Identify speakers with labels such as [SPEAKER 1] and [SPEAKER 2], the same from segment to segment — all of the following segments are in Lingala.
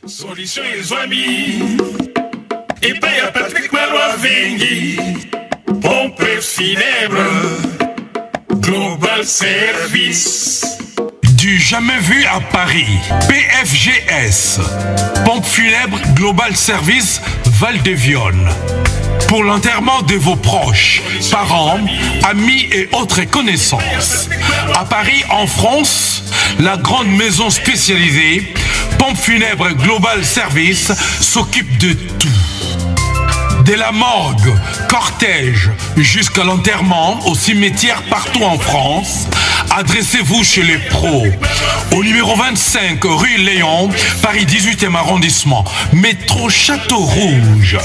[SPEAKER 1] Solution et amis. Et paye à Patrick Malois Vengi. Pompe funèbre. Global Service.
[SPEAKER 2] Du jamais vu à Paris. PFGS. Pompe funèbre Global Service Val-de-Vione. Pour l'enterrement de vos proches, parents, amis et autres connaissances. À Paris, en France, la grande maison spécialisée Pompe funèbre Global Service s'occupe de tout. De la morgue, cortège, jusqu'à l'enterrement au cimetière partout en France, adressez-vous chez les pros. Au numéro 25 rue Léon, Paris 18e arrondissement, métro Château Rouge.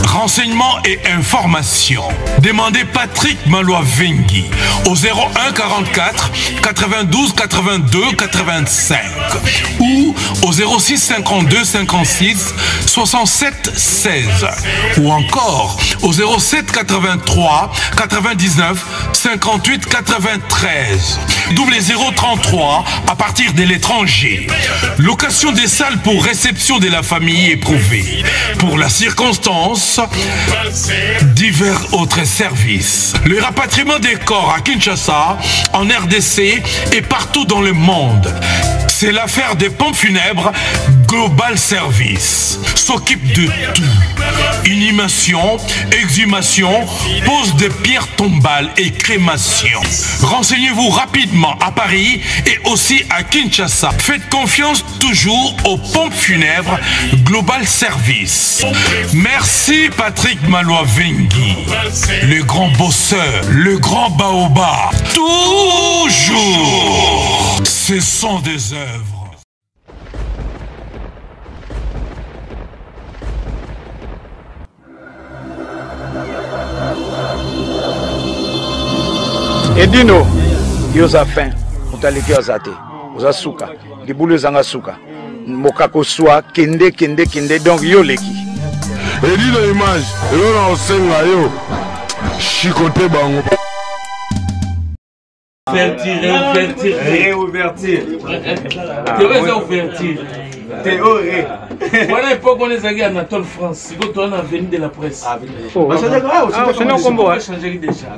[SPEAKER 2] Renseignements et informations. Demandez Patrick Malois Vengi au 01 44 92 82 85 ou au 06 52 56 67 16 ou encore au 07 83 99 58 93 0033 à partir de l'étranger. Location des salles pour réception de la famille éprouvée. Pour la circonstance, divers autres services. Le rapatriement des corps à Kinshasa, en RDC et partout dans le monde. C'est l'affaire des pompes funèbres Global Service. S'occupe de tout. Inhumation, exhumation, pose de pierres tombales et crémation. Renseignez-vous rapidement à Paris et aussi à Kinshasa. Faites confiance toujours aux pompes funèbres Global Service. Merci Patrick Malois Vengi, le grand bosseur, le grand baobab. Toujours. Ce sont des œuvres.
[SPEAKER 3] Edino, yoza fin, utaleke ozate, oza suka, libulu zanga suka, mokako swa, kende, donc yo leki.
[SPEAKER 4] Edino image, yo na osenga yo, chikote bango.
[SPEAKER 5] Réouverture. Théorie ouverture. Théorie. Voilà l'époque on est allé à Anatole France. Si vous tournez à l'avenue de la presse.
[SPEAKER 3] C'est non combo.
[SPEAKER 5] On changer déjà.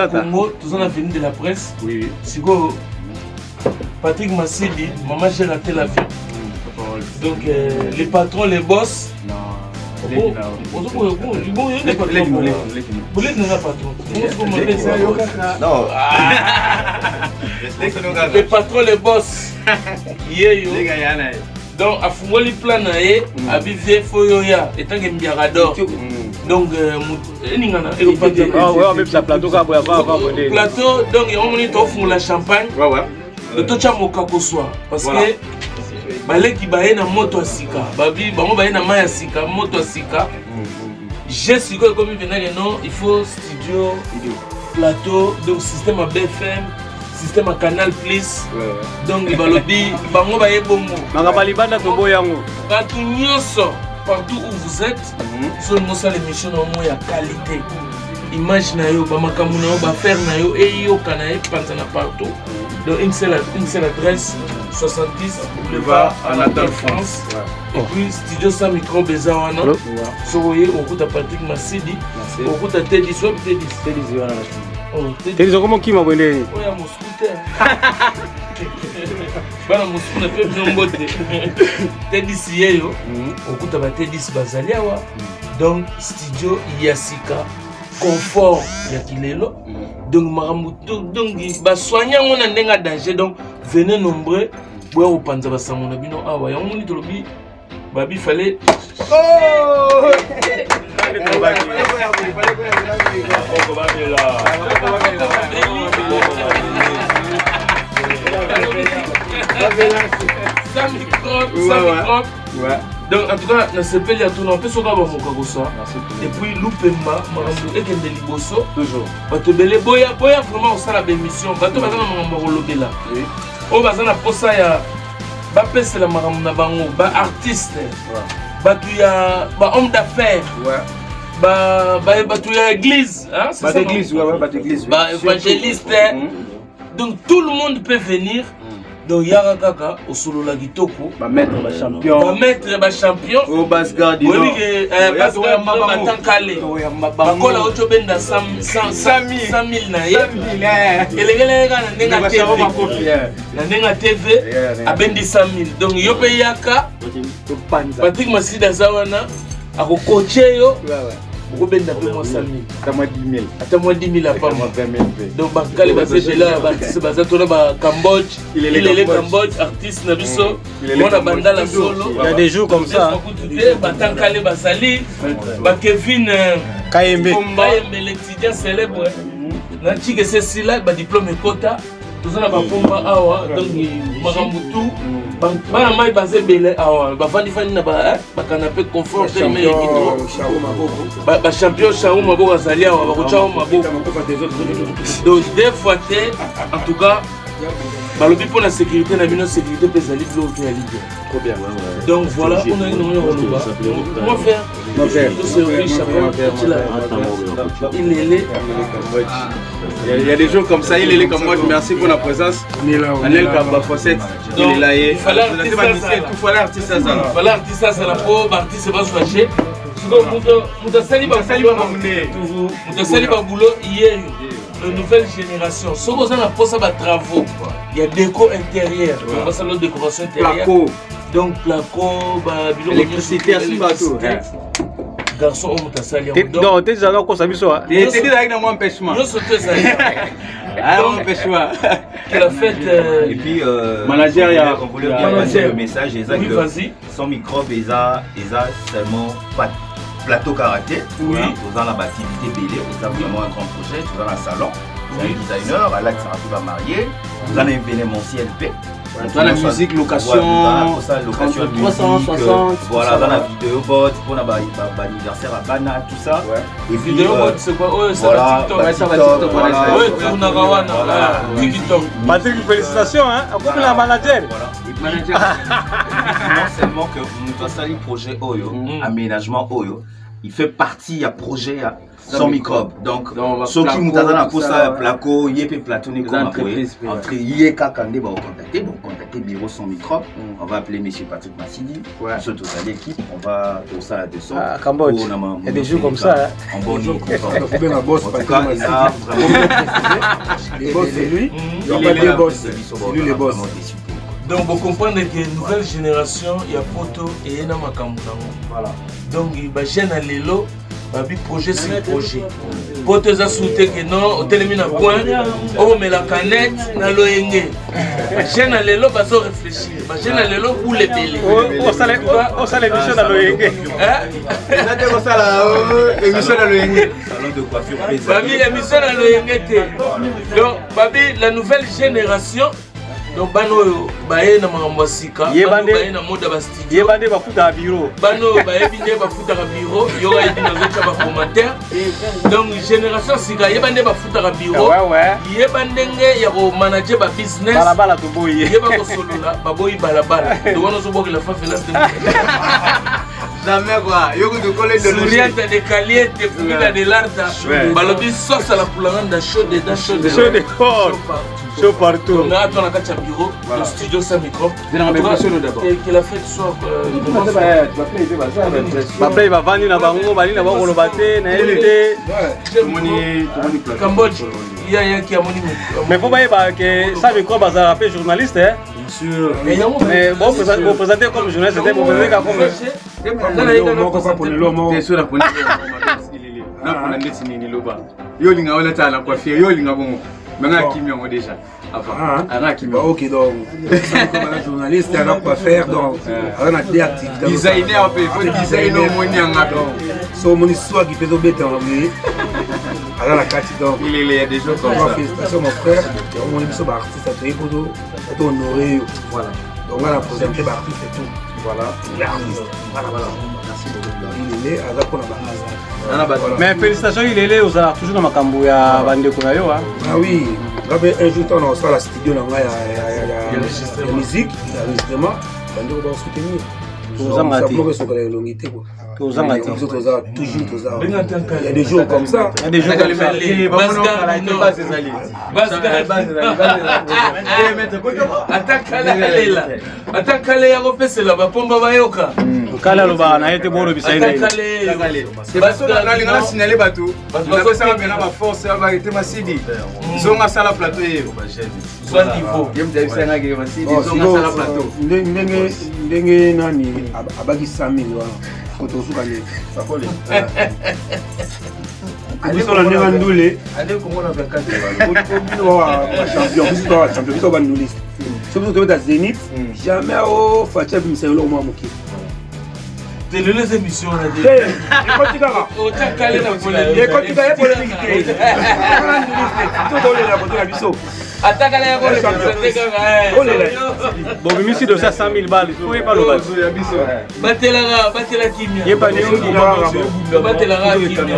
[SPEAKER 5] Congo, tous en avenue de la presse. Oui. Si vous Patrick Massidi, maman j'ai raté la vie. Donc les patrons, les boss. Non, les patrons, les boss. Donc, à Fumoli plan, à Bivé Foyoya, et tant que Mbiarador. Donc, plateau, donc, on a la champagne. Le tocha mokako soir. Parce que. Baleki baye na moto asika babi bango baye na maya sika moto asika j'ai su que comme il non il faut studio plateau donc système à BFM système à Canal Plus donc balobi bango baye bongo
[SPEAKER 3] mangabali banda to boyango
[SPEAKER 5] batu nyonso partout où vous êtes sur nos salles d'émission au moins à qualité image na yo ba makamuna yo ba faire na yo et yo kana e panzana partout donc une seule adresse 70 boulevard Anatole France. Et puis studio sans micro Bezawana. So vous voyez au coup de Patrick Massidi, au coup de Teddy Swap Teddy.
[SPEAKER 3] Teddy comment qui m'a abonné?
[SPEAKER 5] Oui, à mon scooter. Voilà mon scooter peut bien monter. Teddy Siyo, au coup de Teddy Bazaliawa. Donc studio Yasika. Confort yakilelo donc maramuto donc ba soigner on a ndenga danger donc venez nombreux boya opanza ba samona bino awa ya moni tolobi babi fallait donc en tout cas, dans ce pays, il y a tout le monde qui et puis Loupemba, et Kende Liboso, toujours. Batebele Boya, Boya vraiment au la bémission. Bato Bazana Marambolo-Bela. Oh, Bazana Posa, c'est la Maramuna Bango, artiste, Batouya, homme d'affaires, Batouya église, évangéliste. Donc tout le monde peut venir. donc yaka kaka osolola kitoko
[SPEAKER 6] bamettre
[SPEAKER 5] bachampion
[SPEAKER 6] o basgardino
[SPEAKER 5] batankale bakola otobenda 100,000 na ye elegeleka na ndenga tv abendi 100,000 donc yo mpe yaka Patrick Masida aza wana akokoche yo okobenda mpe mwa 100,000 ata mwa 10,000 apama donc bakale bazebela baartiste baza tona bacambodge ilele cambodge artiste na biso mona bandala solo
[SPEAKER 7] il y a des jours comme ça
[SPEAKER 5] batankale bazali bakevin kayembe l'étudiant célèbre na chike sesila badiplôme ekota toza na bapomba awa donc makambo tu bana mai bazebele awa bafandifandi na bakanape confort teleme ekito bachampion chao maboko azali awa bakotya maboko donc des fois te en tout cas balobi mpo na sécurité na bino sécurité mpe ezali bilo to ya ligue donc voilà on a une roloba comment faire
[SPEAKER 6] il y a des jours comme ça, il est comme moi, je merci pour la présence. Anel Kamba Fossette, il est là. Il fallait artiste à ça. Il fallait artiste à ça, la pauvre artiste va soigner.
[SPEAKER 5] Moutasali Baboulot, hier, la nouvelle génération. Si vous avez un travaux, il y a déco intérieure, on va savoir décoration intérieure. Donc, placo,
[SPEAKER 6] électricité à ce bateau.
[SPEAKER 5] Garçon, on t'a sali.
[SPEAKER 7] Donc, tu es déjà là, quoi, ça me soit.
[SPEAKER 6] Tu es déjà avec moi, empêchement.
[SPEAKER 5] Nous sommes tous allés.
[SPEAKER 6] Ah, empêchement.
[SPEAKER 5] Que la fête.
[SPEAKER 8] Et puis,
[SPEAKER 6] manager,
[SPEAKER 8] on voulait bien passer le message.
[SPEAKER 5] Oui, vas-y.
[SPEAKER 8] Sans microbe, ils ont seulement pas plateau karaté.
[SPEAKER 5] Oui.
[SPEAKER 8] Ils ont la activité BD. Ils ont vraiment un grand projet. Ils ont un salon. Ils ont un designer. Alex Sarafou va marier. Ils ont un événementiel P.
[SPEAKER 6] Dans la musique, location,
[SPEAKER 8] 360. Voilà, dans la vidéo bot, pour l'anniversaire à Bana, tout ça.
[SPEAKER 5] Et vidéo bot, c'est quoi? Oh, c'est TikTok.
[SPEAKER 7] Patrick, félicitations, hein. Comme la manager.
[SPEAKER 8] Non seulement que nous avons un projet Oyo, aménagement Oyo, il fait partie à projet sans microbe. Donc, ceux qui nous ont pour ça, placo, yépe platonné comme entre yéka kandé, on contacter bureau sans microbe. On va appeler monsieur Patrick Massidi. Surtout à l'équipe, on va pour ça à 200.
[SPEAKER 7] À Cambodge. Il y a des jours comme ça.
[SPEAKER 8] En bon niveau.
[SPEAKER 3] Il faut bien un boss,
[SPEAKER 8] en tout cas, il a
[SPEAKER 3] les boss, c'est lui. Il n'y a pas de boss. C'est lui les boss.
[SPEAKER 5] Donc, vous comprenez que nouvelle génération, il y a Poto et Ena Makambo. Voilà. Donc, il y a jeune à l'élo. Babi projet c'est projet. Pour te assurer que non, au télémine à point, on met la canette dans l'ONG. Jeune à l'élo, va se réfléchir. Jeune à l'élo pour les bélés.
[SPEAKER 7] On s'allait l'émission dans l'ONG.
[SPEAKER 6] On s'allait l'émission dans l'ONG.
[SPEAKER 8] Salon de coiffure.
[SPEAKER 5] Babi, l'émission dans l'ONG. Donc, Babi, la nouvelle génération. Donc bano baye na mangambasika baye na moda ba studio
[SPEAKER 7] yebande bafuta bureau
[SPEAKER 5] bano baye binde bafuta bureau yo ga yidi na zocha ba commentaire donc génération sika yebande bafuta bureau yebande nge ya ko manager ba business
[SPEAKER 7] balabala to boyi
[SPEAKER 5] yeba ko solola ba boyi balabala to wono zo boki la fa finance
[SPEAKER 6] jamais quoi yo ko coller de
[SPEAKER 5] l'oriente de caliente pula de l'arda balobi sauce à la poulanda chaude de
[SPEAKER 7] chaud partout.
[SPEAKER 5] On a attendu à bureau, le studio sans micro. Et qu'il a fait ce soir.
[SPEAKER 7] Après, il va venir à Bango, il va venir à
[SPEAKER 5] Cambodge. Il y a un qui a mon numéro.
[SPEAKER 7] Mais il faut pas que ça micro va appeler journaliste. Bien sûr. Mais bon, vous présentez comme journaliste, c'était pour venir comme.
[SPEAKER 6] Yo linga wala tala coiffure yo linga bon manga kimio déjà avant
[SPEAKER 3] ok donc comme journaliste on a quoi faire donc on a des activités
[SPEAKER 6] designer faut designer au monianga donc
[SPEAKER 3] so mon histoire qui fait au bête en vrai alors la carte donc
[SPEAKER 6] il y a des jours comme ça
[SPEAKER 3] félicitations mon frère on est sur artiste à très beau pour honorer voilà donc on a présenté l'artiste et tout voilà l'artiste voilà merci beaucoup il est à la pour
[SPEAKER 7] mais félicitations, il est là, vous allez toujours dans ma cambouya bande kunayo.
[SPEAKER 3] Ah oui, un jour on a aussi la studio, il y a musique, il y a enregistrement, bande va soutenir. tozanga te sokala elongi te quoi tozanga te toujours tozanga il y a des jours comme ça
[SPEAKER 5] atakale ya kopesela bapomba bayoka
[SPEAKER 7] kala loba na ete bolo bisaina
[SPEAKER 6] c'est parce que na linga signaler bato bato ça va na ba force va été masidi zonga sala plateau yo
[SPEAKER 5] soit niveau
[SPEAKER 6] yem dai senga ke masidi zonga sala plateau
[SPEAKER 3] ndenge nani abaki 100,000 wana koto suka le sakole Biso ndenge ndule
[SPEAKER 6] allez comment on fait 4
[SPEAKER 3] champion biso ba ndule surtout to da Zénith jamais au facha bimselo mo amuki
[SPEAKER 5] de les émissions là de
[SPEAKER 3] ekotikaka
[SPEAKER 5] otakale na
[SPEAKER 3] ekotika polémique te to dole la koto la biso
[SPEAKER 5] atakale ya ko
[SPEAKER 7] bon bimisi de 100,000 balles faut pas le battre
[SPEAKER 5] batela kimia
[SPEAKER 7] yeba ni
[SPEAKER 5] batela kimia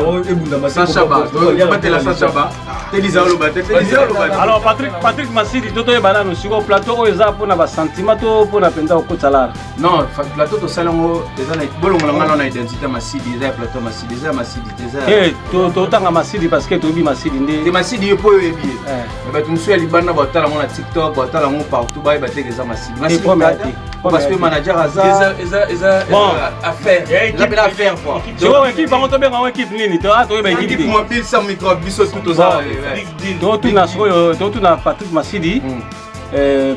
[SPEAKER 7] alors Patrick Masidi toto e banano siko plateau eza pona ba sentiment to pona penda ko tsalara
[SPEAKER 6] non plateau to salango eza na bolongo ngana na identité Masidi eza plateau Masidi eza Masidi eza
[SPEAKER 7] to tanga Masidi parce que to bi Masidi
[SPEAKER 6] ndé Masidi yo po yebi ba tumsu ya libana ba tala na TikTok ba tala mo partout ba bateka eza Masidi parce que manager aza
[SPEAKER 5] bon affaire
[SPEAKER 6] la belle affaire quoi
[SPEAKER 7] donc équipe bango to benga équipe nini to to ba équipe
[SPEAKER 6] mobile sans micro biso tout ça
[SPEAKER 7] donc tout na soyo to tout na Patrick Masidi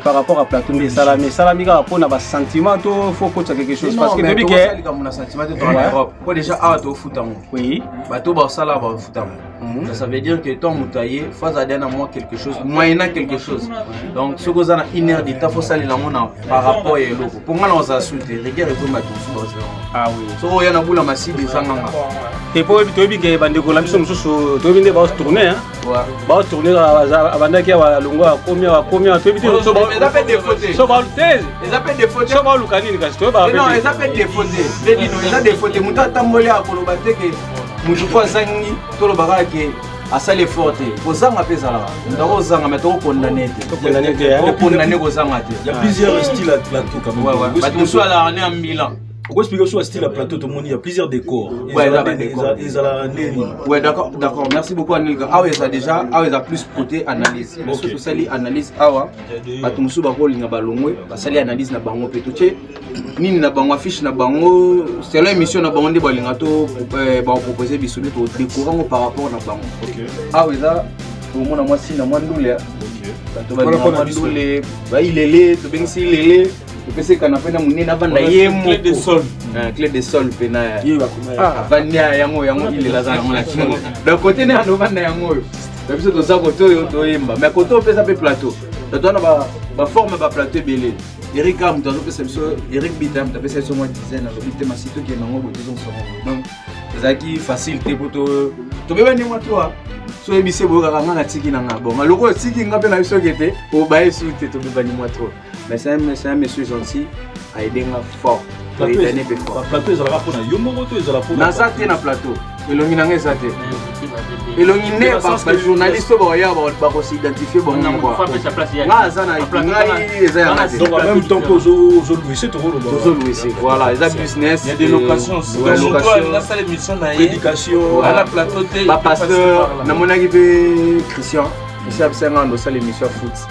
[SPEAKER 7] par rapport à plateau mais salami ka pona ba sentiment to faut que quelque chose parce que depuis que
[SPEAKER 6] comme na sentiment de en Europe pour déjà auto footamo
[SPEAKER 7] oui
[SPEAKER 6] bato ba sala ba footamo ça veut dire que ton moutaillé faut aider à moi quelque chose moyennant quelque chose donc ce que ça na inner d'état faut saler la mona par rapport à l'autre pour moi on s'insulter regarde comme bato
[SPEAKER 7] ah oui
[SPEAKER 6] so ya na bula Masidi sanganga
[SPEAKER 7] et pour to bi ke bande ko la biso mususu to bi nde ba tourner hein ba tourner abanda ki wa longwa combien to bi so ba
[SPEAKER 6] les appels des photos
[SPEAKER 7] so ba teze
[SPEAKER 6] les appels des photos
[SPEAKER 7] so ba lukani kasi to ba
[SPEAKER 6] non les appels des photos les dino les appels des photos muta tambole akoloba teke mutu kwa zangi to lo baka ke asale forte kozanga pesa là ndako zanga mais to condamné kozanga te
[SPEAKER 9] il y a plusieurs styles à plateau quand même
[SPEAKER 6] ouais ba tout soit là on est en Milan.
[SPEAKER 9] Pourquoi expliquer sur le style à plateau tout le monde il y a plusieurs décors.
[SPEAKER 6] Ouais d'accord merci beaucoup Anilga. Ah ouais ça déjà ah ouais ça plus côté analyse. Parce que ça li analyse awa batumsu ba ko linga balongwe basali analyse na bango petoche nini na bango affiche na bango c'est l'émission na bango nde balinga to ba proposer bisolo to décorer par rapport na bango. OK. Ah ouais ça au mona moi si na mwandule. OK. Bato ba ndule ba ilele to bengisi ilele pese canapé na munena banda yemo
[SPEAKER 5] clé de sol
[SPEAKER 6] clé de sol pena vania yango il est là za na kingo de côté na ndo banda yango da biso to za koto yo to yemba mais koto pesa pe plateau da dona ba forme ba plateau belé Eric Am dans pesa biso Eric Bitam da pesa so mo dizaine na bité masito ke nango boto zo so donc zaki facilité poto to beba ni mwa so ebise bo ka ngana tiki na ngabo maloko tiki ngabe na biso kete o ba esu te to beba ni mwa mais c'est un monsieur gentil a aidé fort pour aider fort
[SPEAKER 9] plateau ezala pour na yomo to ezala pour
[SPEAKER 6] na ça na plateau elongi na ngeza te elongi ne ba journaliste ba ya ba ko s'identifier bon na quoi nga za na ngai eza ya
[SPEAKER 9] donc en même temps que zo louer to
[SPEAKER 6] louer voilà eza business
[SPEAKER 5] il y a des locations donc na ça l'émission na
[SPEAKER 9] prédication
[SPEAKER 5] à la plateau te
[SPEAKER 6] ba pasteur na monaki pe Christian ici absenga ndo ça l'émission foot.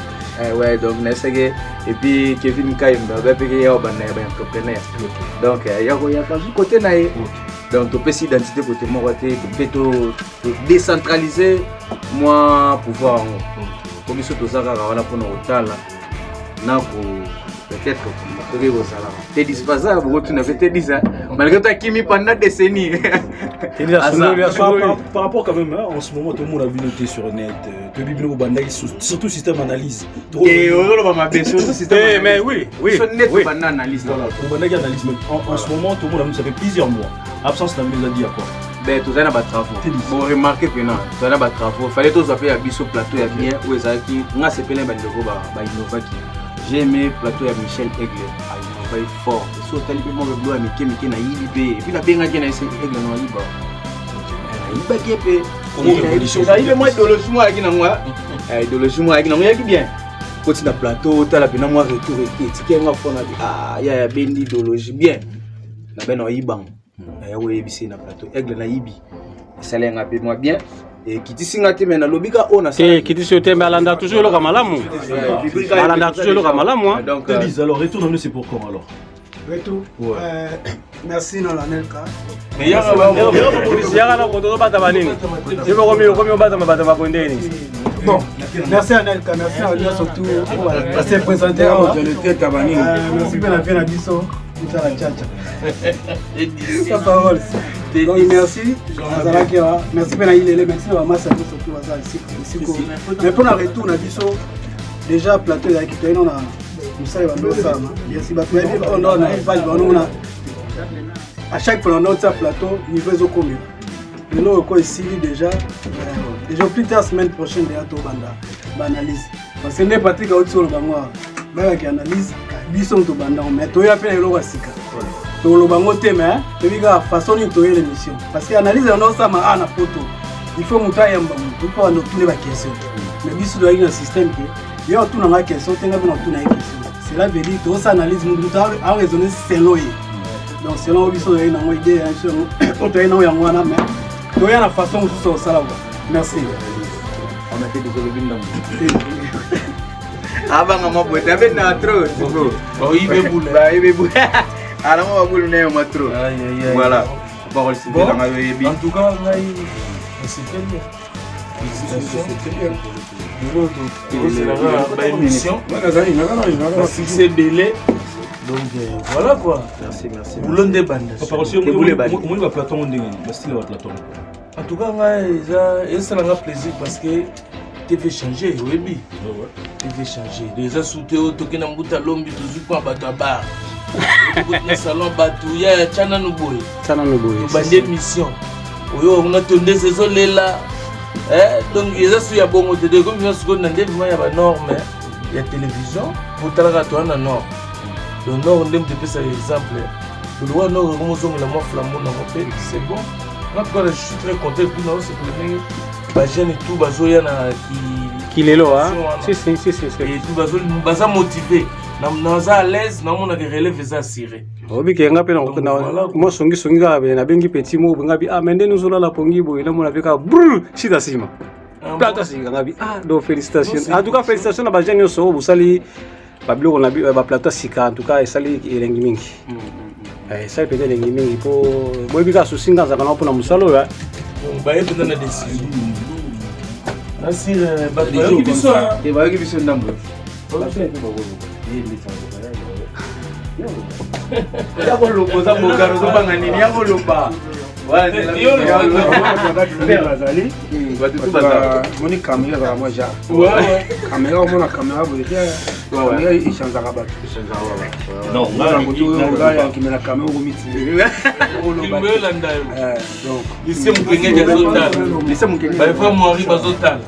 [SPEAKER 6] Ouais donc Nesege et puis Kevin Kaimba ba peke ya ba entrepreneur donc il y a pas du côté naé donc to peut s'identité côté mo côté to décentraliser moi pouvoir comme isso to zaka wana pour otala na ko peut-être que vous ça là t'es disposé beaucoup tu n'avais été dit ça malgré toi Kimi pendant des décennies
[SPEAKER 9] par rapport quand même en ce moment tout le monde a vu noter sur net que Bibino Bandai surtout système analyse
[SPEAKER 6] et on va bien surtout système
[SPEAKER 7] mais oui
[SPEAKER 6] sur net pendant analyse
[SPEAKER 9] pour Bandai analyse en ce moment tout le monde a vu ça fait plusieurs mois absence n'a pas dit à quoi
[SPEAKER 6] ben tout ça n'a pas de travaux bon remarquez que non tout ça n'a pas de travaux fallait tous appeler à biso plateau ya bien où ezaki nga sepele ba ndeko ba innovaki j'ai aimé plateau ya Michel Aigle a innové fort so tali pe mo be bloa mike na yibi be et puis na benga ke na ese Aigle na yiba yiba ke pe
[SPEAKER 9] comment évolution
[SPEAKER 6] ça yibe moi idéologie moi aki na moi idéologie moi aki na moi yaki bien côté na plateau tala pena moi retour et nga fona ya bendi idéologie bien na beno yibang ya webisi na plateau aigle na yibi salenga pe moi bien et kiti singa te mena lobika ona ça
[SPEAKER 7] kiti sur te alanda toujours le kamalamu alanda toujours le kamalamu
[SPEAKER 9] donc alors retourne-nous c'est pour quand alors
[SPEAKER 3] retour merci non la Nelka
[SPEAKER 7] mais yaka na koto bata banini sebo komi bata mabata bakondeni.
[SPEAKER 3] Bon, merci à Nelka, merci à lui surtout pour passer présenter à Jonathan Tabani. Merci bien à bien à Bisso, tout ça la tchatcha. Sa parole. Donc merci, merci bien à Ilele, merci à Massa surtout à ici. Mais pour la retour à Bisso, déjà plateau là qui est on a nous ça va nous ça. Merci bah on a une page on a à chaque fois on a un plateau niveau zo combien. Nous avons ici déjà plus tard semaine prochaine déjà tout banda analyse parce que n'est pas très haut sur le bango bah qui analyse bison tout banda mais toi y a plein de lois sika tout le bango thème hein tu vois façon de toyer l'émission parce que analyse on a ça ma ana photo il faut monter un bango pour pas nous tourner la question mais bison doit y un système qui y a tout dans la question tenga bien tout dans la question c'est la vérité tout ça analyse nous doit à raisonner selon donc selon bison doit y une idée hein sur autre y a un mais il y a la façon de ça là. Merci.
[SPEAKER 6] On a fait des olympiques. Ah bah maman boîte avec na trop.
[SPEAKER 5] Oh il veut bouler.
[SPEAKER 6] Bah il veut bouler. Alors on va bouler né ma trop. Voilà. Parole c'est dans la baby.
[SPEAKER 5] En tout cas c'est bien. C'est la émission. C'est belé. Donc voilà quoi.
[SPEAKER 6] Merci.
[SPEAKER 5] Boulon des bandes. En tout cas, c'est un plaisir parce que tu veux changer, oui. Tu veux changer. Déjà, sous Théo, tu as un bout à l'homme, tu as un bateau à bar. Tu as un salon bateau, il y a un Tchananoboy. Tu as une mission. On a tourné ces zones-là. Donc, il y a un bon côté de comme il y a une norme. Il y a télévision, pour te la toi, un nord. Le nord, on aime depuis cet exemple. Le roi nord, on a la mort flambeau dans mon pays, c'est bon. Moi, je suis très content pour nous, c'est pour les jeunes et tout,
[SPEAKER 7] qui est là, si.
[SPEAKER 5] Et tout, baza motivé. Nous à l'aise, nous avons relève ça ciré.
[SPEAKER 7] Obi ke ngape na moi songi ga na bengi petit mo ngabi mende nous la pongi bo ina mo na veka brr sita sima. Plata si ngabi do félicitations. En tout cas félicitations na ba jeunes so busali bablo na ba plata sika en tout cas esali elengi mingi. Ça peut être les gamins pour moi bien que singa za kana pona musalo ya
[SPEAKER 5] ba yepe na décision asir ba yo biso
[SPEAKER 6] e ba yo biso ndambo ya ko lo poza mo garo zo banga nini ya ko lo ba wala yo
[SPEAKER 3] bazali moni caméra za moi ja caméra mona caméra bo caméra ishanza ka
[SPEAKER 1] non
[SPEAKER 3] ngala qui me la caméra au miti
[SPEAKER 5] donc ici mon kenge zotal ici mon kenge ba fa mo ri bazotal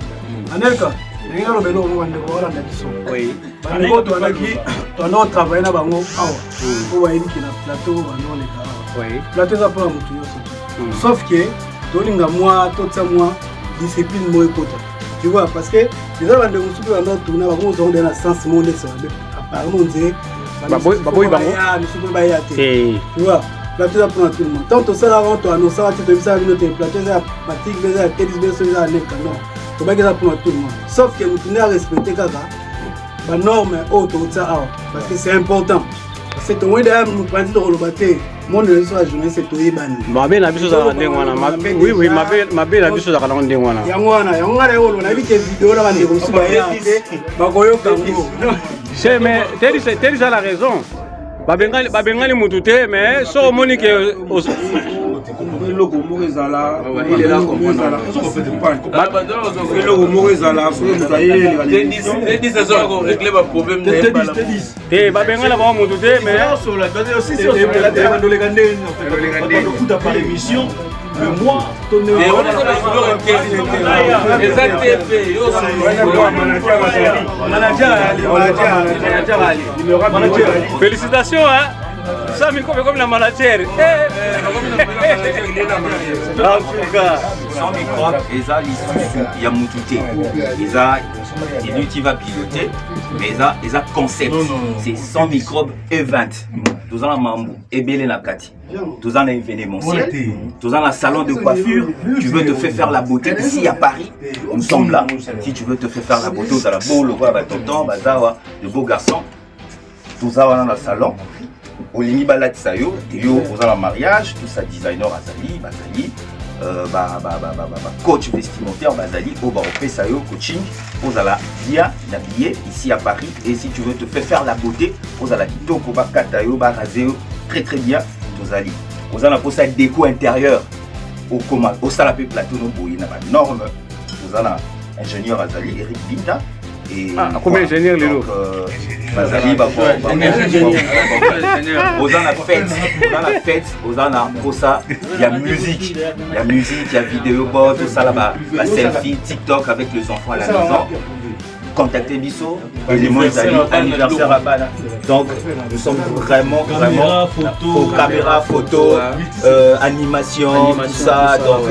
[SPEAKER 3] Anelka ngalo belo mo ndeko wala ndakiso oui bango to anaki to no travailler na bango awa ko wa yiki na plateau bango le ka oui plateau za pour mutu yo sauf que tolinga moi tout ça moi discipline moi ekota tu vois parce que les gens de musu ba no tourner ba mo zo ndena sens monde ça apparemment on dirait
[SPEAKER 7] baboy bango
[SPEAKER 3] musu ba ya te tu vois plateau za pour tout le monde tant ça là on to annoncer tu ça notre plateau za pratique za tennis za neka non to ba pour tout le monde sauf que nous tenons à respecter kaka ba norme auto ça parce que c'est important c'est ton moyen de nous prendre dans le bateau mon ne soit journée c'est tout ibani
[SPEAKER 7] mabe na biso za ndengwana oui mabe na biso za kana ndengwana
[SPEAKER 3] yangwana yolo na bike vidéo na bande ko suba ya ba koyo kango
[SPEAKER 7] c'est mais teri ça la raison babengani mutu te mais so moni que
[SPEAKER 3] le logo Morizala il est là comme ça là le logo Morizala faut nous
[SPEAKER 5] les 10 heures régler le problème
[SPEAKER 7] te babengana ba mutu te mais
[SPEAKER 9] sur la aussi sur la demande les gandés on fout à pas l'émission le mois tonné
[SPEAKER 7] félicitations hein ça me comme la manager
[SPEAKER 8] sans microbe, il y a Moutouté. Et lui qui va piloter, mais ils ont concept. C'est 100 microbes et 20. Tous en Mambo, et Belé Nakati. Tous en événementiel. Tous en salon de coiffure. Tu veux te faire la beauté ici à Paris. Nous sommes là. Si tu veux te faire la beauté, tu as la beau, le roi, tonton, bazawa, le beau garçon. Tous en dans le salon. Olimi Balati Sayo, yo, aux en mariage, tout ça designer Azali, Bazali. Coach vestimentaire Bazali, au fait ça coaching, aux à la bien habillé ici à Paris. Et si tu veux te faire la beauté, aux à la kitoko, bakatayo, barazeo, très très bien, aux ali. Aux à la poste déco intérieur, au salapé plateau, no boy, na norme, aux à la ingénieur Azali, Eric Binda. Et
[SPEAKER 7] combien d'ingénieurs les lots?
[SPEAKER 8] Bazali va voir aux la fête, aux pour ça, il y a musique, il y a vidéo, tout ça là-bas, la selfie, TikTok avec les enfants à la maison. Contactez Bisso, éléments anniversaire à Bana. Donc nous sommes vraiment caméra, photo, animation, tout ça. Donc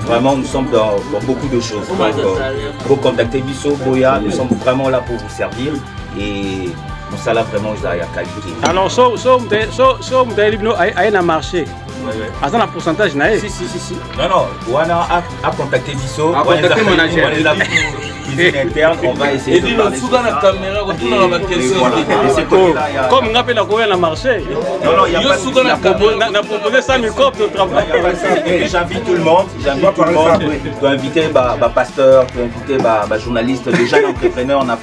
[SPEAKER 8] vraiment nous sommes dans beaucoup de choses. Donc pour contacter Bisso, Boya, nous sommes vraiment là pour vous servir et nous sommes là vraiment à la qualité.
[SPEAKER 7] Alors so mtaelibno aina marché. À un pourcentage nae.
[SPEAKER 8] Si. Non, on a contacté Bisso,
[SPEAKER 6] a contacté mon agent.
[SPEAKER 8] Interne, on va essayer de parler.
[SPEAKER 7] Comme on appelle la Corée à marché.
[SPEAKER 8] Non, il y a
[SPEAKER 7] proposé 100 microbes de travail.
[SPEAKER 8] J'invite tout le monde. Tu as invité un pasteur, tu as invité un journaliste, déjà un entrepreneur dans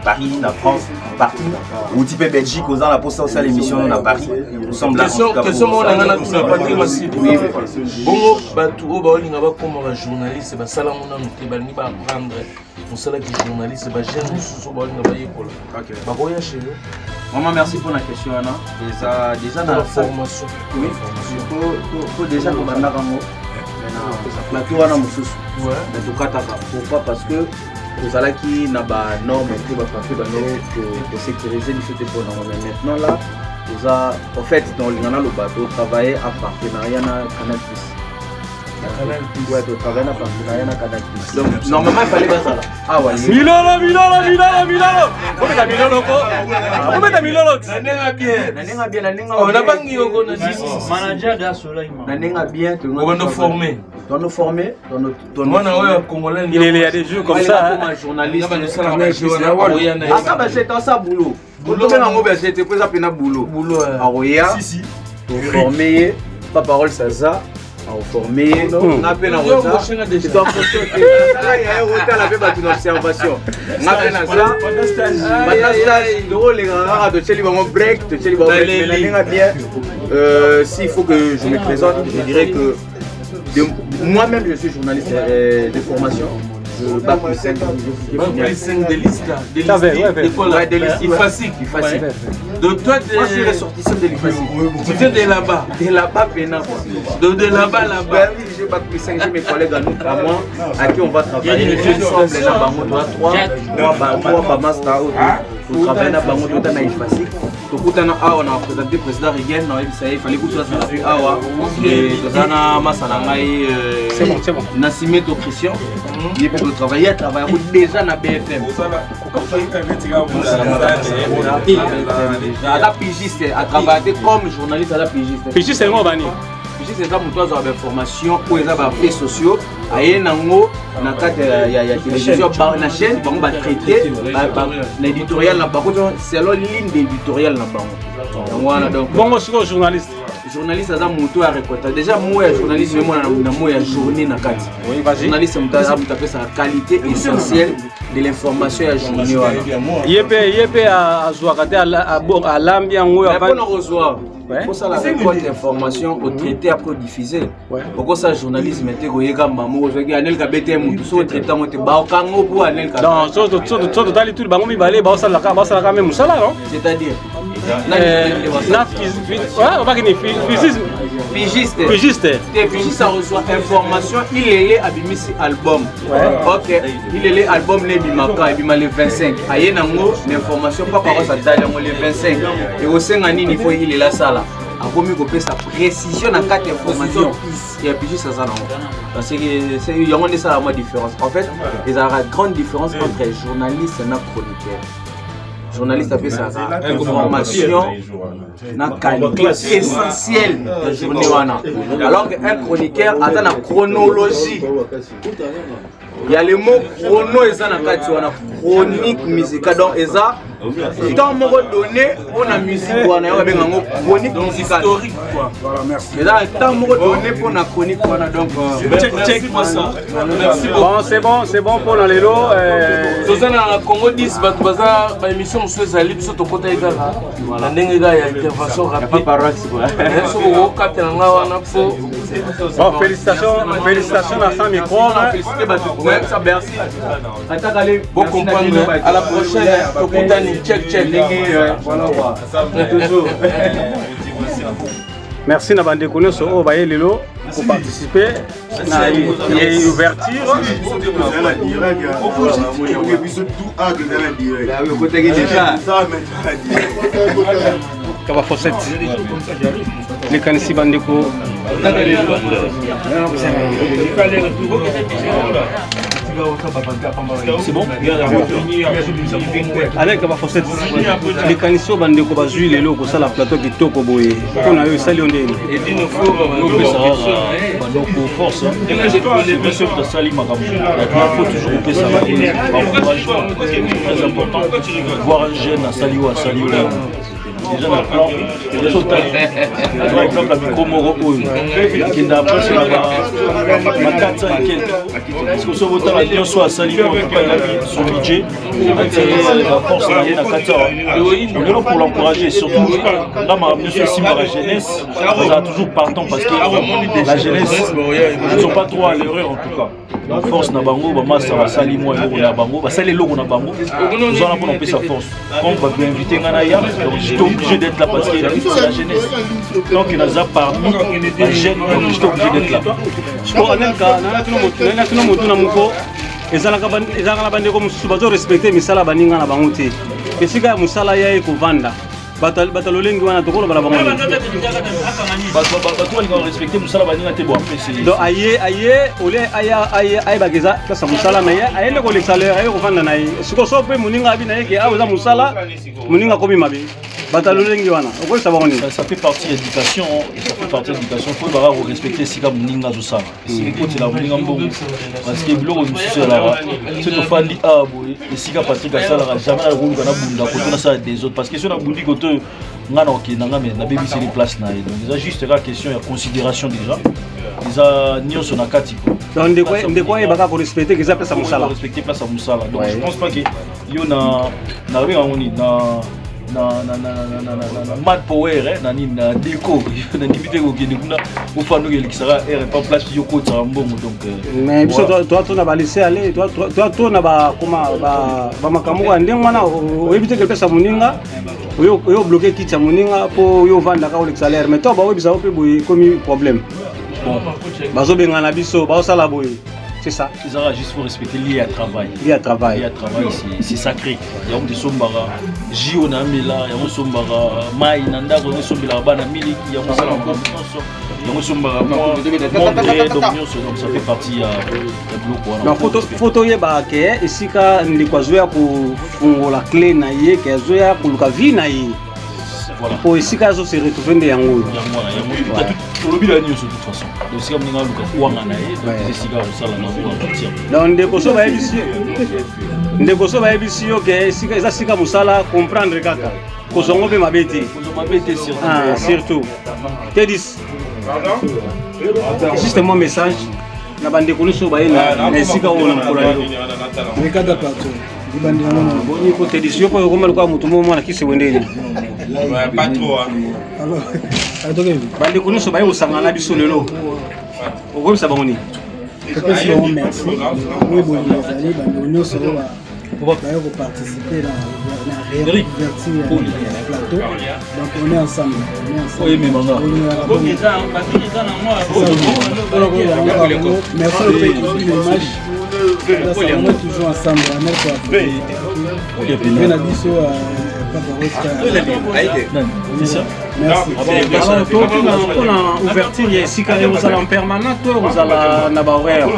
[SPEAKER 8] Paris, en France, partout. Ou type Belgique, aux gens la poste aussi à l'émission dans Paris. Nous sommes là.
[SPEAKER 5] Question on a tout la patrie aussi. Bon, tout comme un journaliste, ça là on a noté, ni pas apprendre. Pour cela que les journalistes, les jeunes,
[SPEAKER 6] Maman, merci pour la question. Déjà dans la formation. Oui, il faut déjà que nous avons plateau à pourquoi? Parce que vous allez qui n'a pas norme pour sécuriser les choses. Maintenant là, en fait, dans le bateau, travailler en partenariat avec Canal+. Ouais, tu travailles en partenariat avec Canal+. Donc, normalement, il fallait pas ça là. Ah ouais.
[SPEAKER 7] Milolo. Comment t'as Milolo?
[SPEAKER 6] Nanenga bien.
[SPEAKER 5] On a pas mis au
[SPEAKER 6] manager Nanenga bien.
[SPEAKER 5] On va nous former.
[SPEAKER 7] Il y a des jours comme ça.
[SPEAKER 6] Comme journaliste. Ah ça, c'est ça boulot. Boulot, c'était quoi ça peine boulot. Aroya. Former. Pas parole ça. Formé, on appelle en retard. C'est en fonction de il y a un retard avec une observation. On appelle à ça. S'il faut que je me présente, je dirais que moi-même je suis journaliste de formation. Bac plus 5
[SPEAKER 5] de l'ISCA. De l'IFASIC. Donc toi, moi je suis ressortissant de l'IFASIC. Tu viens de là-bas.
[SPEAKER 6] De là-bas,
[SPEAKER 5] de là-bas.
[SPEAKER 6] J'ai Bac plus 5, j'ai mes collègues à moi, à qui on va travailler. Ensemble, là-bas, on doit 3 master. On travaille là-bas, on doit aller l'IFASIC. On a présenté le président Rigen, il fallait que tu fasses Awa. Et
[SPEAKER 7] c'est bon.
[SPEAKER 6] Nassime Christian. Il peut travailler déjà dans BFM. À la pigiste, à travailler comme journaliste à la pigiste.
[SPEAKER 7] Pigiste, c'est moi, Bani.
[SPEAKER 6] Pigiste, c'est comme toi, tu as des formations pour les faits sociaux. Il y a une télévision, la chaîne, on va traiter l'éditorial, selon ligne d'éditorial.
[SPEAKER 7] Bon, moi, je suis journaliste.
[SPEAKER 6] Journaliste a moto à récolter. Déjà moi journaliste moi na journée na kati. Journaliste mutape sa qualité essentielle de l'information à journée wana.
[SPEAKER 7] Yépé à Zouakate à l'ambiance ngo
[SPEAKER 6] ya pas recevoir. Pour ça la récolte d'information au traité après diffuser. Pourquoi ça journalisme était goyeka mamo ozaki anel ka BTM tout so traité moté ba kango pour anel ka.
[SPEAKER 7] Non, so tali tout bango mi balé ba sala ka même sala non.
[SPEAKER 6] C'est-à-dire
[SPEAKER 7] Pigiste.
[SPEAKER 6] Ça reçoit information, il est abimisi album. Ok, il est album Nebimaka, Ebima le 25. Aye nango, l'information, pas par ça, le 25. Et au sein il faut il est là ça là. akomi kopesa précision na kati ya information ya pigi ça ça non parce que c'est il y a une ça la différence en fait il y a une grande différence entre journaliste et chroniqueur. Journaliste appelle ça information na qualité essentielle de journée wana alors qu'un chroniqueur a une chronologie. Il y a le mot chrono et ça na kati wana chronique musicale donc et ça tant moko donné on a musique wana ya benga ngo chronique musicale historique quoi. Voilà merci. Mais là tant moko donné pour na chronique wana donc check moi ça. Merci.
[SPEAKER 7] Bon c'est bon pour le lot
[SPEAKER 5] Zozana Congo 10 bato baza ba émission so ezali biso to kota egala. Voilà ndenge ga ya intervention rapide
[SPEAKER 6] paroisse quoi.
[SPEAKER 5] So ko kapte nga wana fo.
[SPEAKER 7] Bon félicitations à 100 micro.
[SPEAKER 6] Féliciter bato ça merci. Atakale
[SPEAKER 5] bon comprendre à la prochaine to kotani check
[SPEAKER 6] voilà quoi. Toujours.
[SPEAKER 7] Merci na bande kono so o baye lelo pour participer na ouverture. Kaba Fosset. Les kanisi bandeko. C'est bon? Allez, Kaba Fosset. Les kanisi bandeko bazui lelo ko sala plateau kitoko boye. On a eu sali ondé.
[SPEAKER 9] Et dit nos faut donc force. Et là j'ai bien sûr de sali makambo. Il faut toujours couper ça. Encouragement très important. Voir un jeune à sali ou à sali déjà dans le plan, les autres par exemple la micro moro qui n'a pas sur la 400 et quelques parce que ce votant a bien soit à saluer on ne peut pas y son budget attirer la force à 400 on est là pour l'encourager surtout là monsieur Simba la jeunesse on a toujours partant parce que la jeunesse ils ne sont pas trop à l'erreur en tout cas la force na bango ba massa ba sali moi na bango ba sali logo na bango nous allons pour nous sa force comme va bien inviter ngana ya donc j'étais obligé d'être là parce que c'est la jeunesse donc il a ça parmi les jeunes j'étais obligé d'être là
[SPEAKER 7] je crois na tuno motu na muko ezalaka bande ko mususu bazo respecter misala baninga na bango te esika musala ya ko vanda batalolengi wana tokolo bala bango
[SPEAKER 9] bato balinga respecter musala baninga te bo apprécier
[SPEAKER 7] donc aye ole aya bageza kasa musala na ye ayende ko l'exalaire aye ko vanda na ye siko so pe muninga abi na ye ke aza musala muninga komi mabe batalolengi wana oko sa bango
[SPEAKER 9] ça fait partie de l'éducation ça fait partie de l'éducation faut bara respecter sika muninga zo sala sika ko tela muninga mbongo parce que biloko mususu la c'est to fandi abo et sika Patrick asala jamais la roule kana bunda ko tona ça des autres parce que sur la bundi ko ngana okenda ngame na baby c'est les places na donc déjà juste la question ya considération déjà déjà nyonso na kati
[SPEAKER 7] donc ndeko e baka ko respecter que ça place à musala
[SPEAKER 9] respecter place à musala donc je pense pas que yo na rien on na mad power na ni na déco na limité ko kende kuna o fando ke likisara er pas place yo ko tsara mbongo donc
[SPEAKER 7] mais biso toi na ba laisser aller toi na ba koma ba makamuka ndengwana o éviter que pesa muninga yo bloquer kitcha muninga po yo vanda ka o salaire mais toi ba o bisa o pe boy comme problème bon bazo benga na biso ba o sala boy. C'est ça.
[SPEAKER 9] Ils auront juste pour respecter lié à travail.
[SPEAKER 7] Lié à travail.
[SPEAKER 9] Lié à travail, c'est sacré. Il y a des sombara, Jio na mila, il y a des sombara, Mai nanda, il y a des sombara bana mili, il y a des sombara il y a des sombara donc ça fait partie de
[SPEAKER 7] bloc. Donc photo ye ba ke isika ndikwazoya ku fungola clé na ye ke zoya ku luka vi na ye. Voilà. Pour ici quand se retrouver des yango.
[SPEAKER 9] Pour le bilan de toute façon. Donc si on a Lucas Wangana et c'est ça ça la partir.
[SPEAKER 7] Donc ndeko so ba ebisi yo ke sika eza sika musala comprendre kaka. Ko zongo be mabeti.
[SPEAKER 9] Ko mabeti surtout.
[SPEAKER 7] Ah surtout. Te dis. Justement message na bande ko so ba ina na sika wona ko la yo.
[SPEAKER 3] Ni kada plateau.
[SPEAKER 7] Ibandi na boni ko te dis yo ko komela kwa mutu mo na kisi wendeni.
[SPEAKER 1] Pas trop.
[SPEAKER 3] Alors,
[SPEAKER 7] bande ko so ba yo sangana biso lelo. Ogo bisa bangoni.
[SPEAKER 3] Merci. Oui, bon, les allez, nous serons participer à la réouverture du plateau. Donc on est ensemble. Merci au pays de l'image. On est toujours ensemble.
[SPEAKER 9] C'est ça.
[SPEAKER 3] Merci.
[SPEAKER 7] On a ouverture, il y a ici quand vous allez en permanent, vous allez en horaire.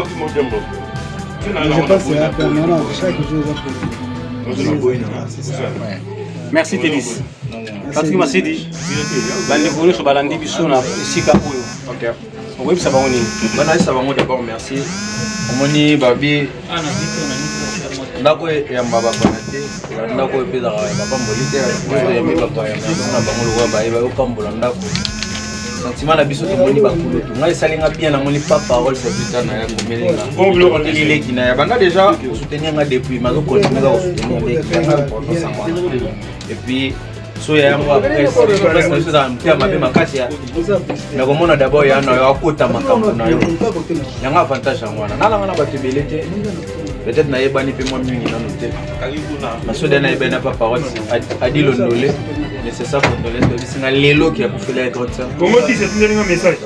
[SPEAKER 3] Je pense que c'est la permanente, chaque jour.
[SPEAKER 7] Merci Télis. Patrick Massidi. Bandeko nyonso balandi biso na esika oyo. Oyebisa bango nini?
[SPEAKER 6] Banayebisa bango d'abord merci. Omoni babi ndako eyamba bapana te, ndako epezaka bapamboli te, yambi bapaya na bango lokwa bayeba opambola ndako. Sentiment na biso tomoni bakulutu ngai esalinga bien namoni pas parole serviteur na ya komelinga ileki na ya banda déjà soutenir nga depuis mazo continuer ka soutenir avec et puis so ya yango après parce que ça me fait mabe makati ya na komona d'abord ya na ya kota makambo na yo yanga avantage yango wana nalanga na bato ebele te peut-être na yebani pe moi mingi nano te masoda na yebana pas parole adi londole mais c'est ça condoléance de singa lelo qui a pour faire être ça
[SPEAKER 9] comment dit c'est un message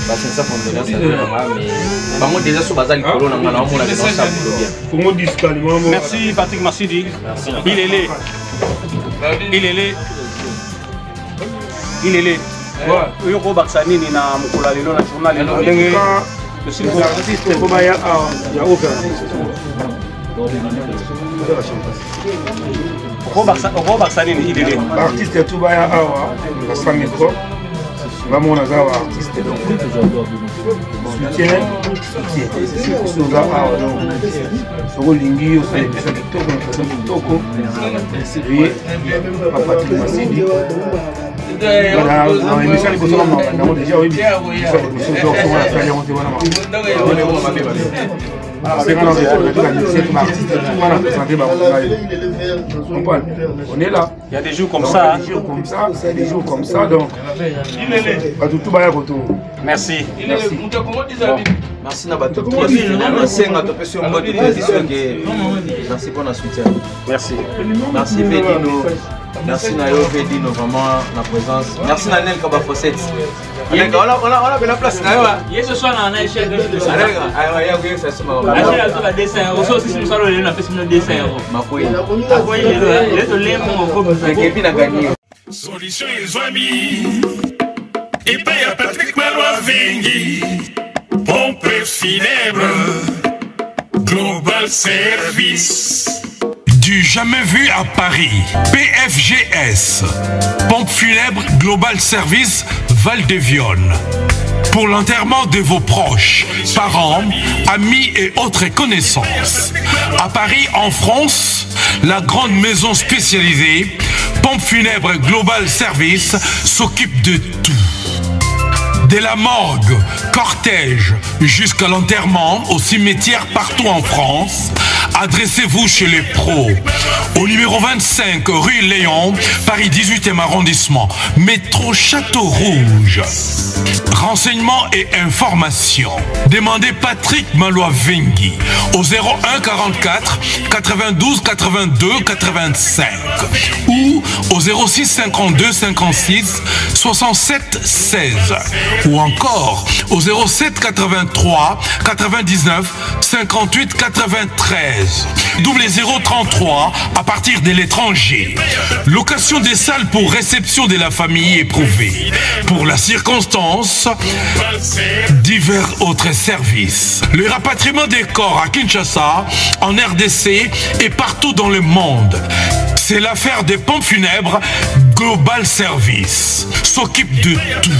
[SPEAKER 6] bah c'est ça condoléance mais bango déjà so bazali kolo na ngana omona les ça bien
[SPEAKER 9] comment dit calmement
[SPEAKER 7] merci Patrick Massidi il est oyo ko baksa nini na mukula lelo na journal lelo ndenge
[SPEAKER 9] le site artiste ko baya ya opera
[SPEAKER 7] ko baksa nini il est
[SPEAKER 9] artiste tout baya awa na micro vraiment on a artiste donc soutien soga awa donc soko lingi aussi ça kitoko oui papa Patrick Massidi voilà on est mis à l'époque on a déjà oui ça c'est donc on a fait on te voilà on est là.
[SPEAKER 7] Il y a des jours comme ça.
[SPEAKER 9] Des jours comme ça, donc. Tout va retour.
[SPEAKER 7] Merci.
[SPEAKER 6] Merci Nabato. Merci pour notre soutien.
[SPEAKER 7] Merci.
[SPEAKER 6] Merci Vedino. Merci Nayo Vedino, vraiment la présence. Merci Nanel Kaba Fossette. On a bien la place.
[SPEAKER 5] Hier ce soir, on a échec de dessin.
[SPEAKER 2] Solution ils ont mis. Et puis à Patrick Malois Vengi. Pompe funèbre. Global Service. Du jamais vu à Paris, PFGS, Pompe funèbre Global Service Val-de-Vion. Pour l'enterrement de vos proches, parents, amis et autres connaissances. À Paris, en France, la grande maison spécialisée, Pompe funèbre Global Service, s'occupe de tout. De la morgue, cortège, jusqu'à l'enterrement au cimetière partout en France, adressez-vous chez les pros. Au numéro 25 rue Léon, Paris 18e arrondissement, métro Château Rouge. Renseignements et informations. Demandez Patrick Malois Vengi au 01 44 92 82 85 ou au 06 52 56 67 16 ou encore au 07 83 99 58 93 double 033 à partir de l'étranger. Location des salles pour réception de la famille éprouvée. Pour la circonstance, divers autres services. Le rapatriement des corps à Kinshasa, en RDC et partout dans le monde. C'est l'affaire des pompes funèbres Global Service. S'occupe de tout.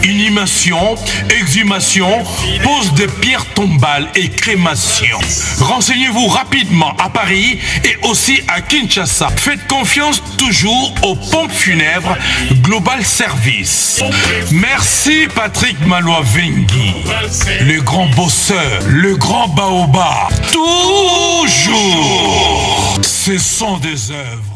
[SPEAKER 2] Inhumation, exhumation, pose de pierres tombales et crémation. Renseignez-vous rapidement à Paris et aussi à Kinshasa. Faites confiance toujours aux pompes funèbres Global Service. Merci Patrick Malois Vengi, le grand bosseur, le grand baobab. Toujours, ce sont des œuvres.